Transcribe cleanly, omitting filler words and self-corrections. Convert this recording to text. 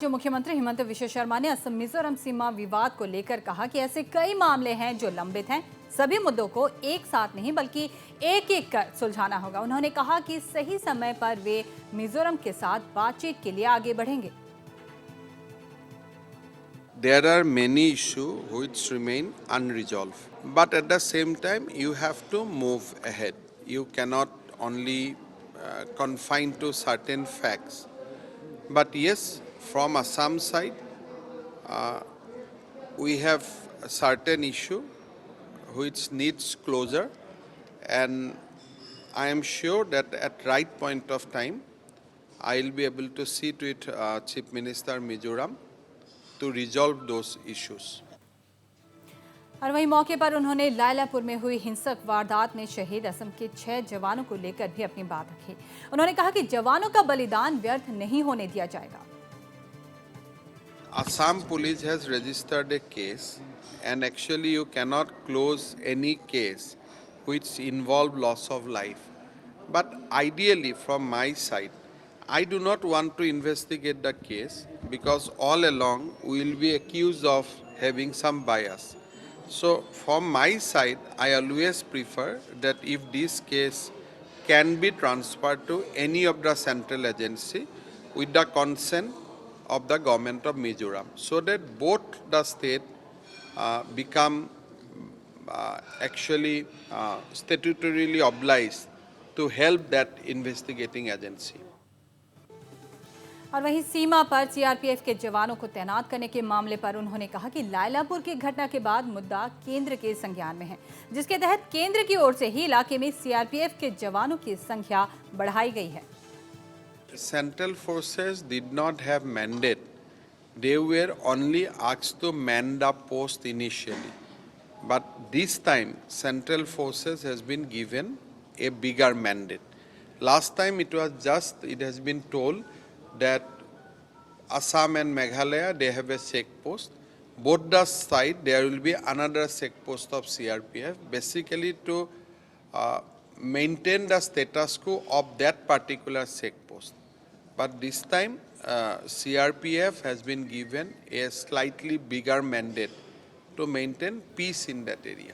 जो मुख्यमंत्री हेमंत विश्व शर्मा ने असम मिजोरम सीमा विवाद को लेकर कहा कि ऐसे कई मामले हैं जो लंबित हैं। सभी मुद्दों को एक साथ नहीं बल्कि एक एक कर सुलझाना होगा। उन्होंने कहा कि सही समय पर वे मिजोरम के साथ बातचीत के लिए आगे बढ़ेंगे। There are many issues which remain unresolved, but at the same time you have to move ahead. You cannot only confine to certain facts. But yes, from Assam side, we have a certain issue which needs closure, and I am sure that at right point of time, I will be able to sit with Chief Minister Mizoram to resolve those issues. और वहीं मौके पर उन्होंने लायलापुर में हुई हिंसक वारदात में शहीद असम के 6 जवानों को लेकर भी अपनी बात रखी। उन्होंने कहा कि जवानों का बलिदान व्यर्थ नहीं होने दिया जाएगा। Assam police has registered a case, and actually you cannot close any case which involve loss of life. But ideally, from my side, I do not want to investigate the case because all along we will be accused of having some bias. So from my side, I always prefer that if this case can be transferred to any of the central agency with the consent of the government of Mizoram, so that both the state become actually statutorily obliged to help that investigating agency. और वहीं सीमा पर CRPF के जवानों को तैनात करने के मामले पर उन्होंने कहा कि लायलापुर की घटना के बाद मुद्दा केंद्र के संज्ञान में है, जिसके तहत केंद्र की ओर से ही इलाके में सीआरपीएफ के जवानों की संख्या बढ़ाई गई है। Central forces did not have mandate. They were only asked to man the post initially. But this time, Central forces has been given a bigger mandate. Last time it has been told that Assam and Meghalaya, they have a check post. Both the side, there will be another check post of CRPF, basically to maintain the status quo of that particular check post. But this time, CRPF has been given a slightly bigger mandate to maintain peace in that area.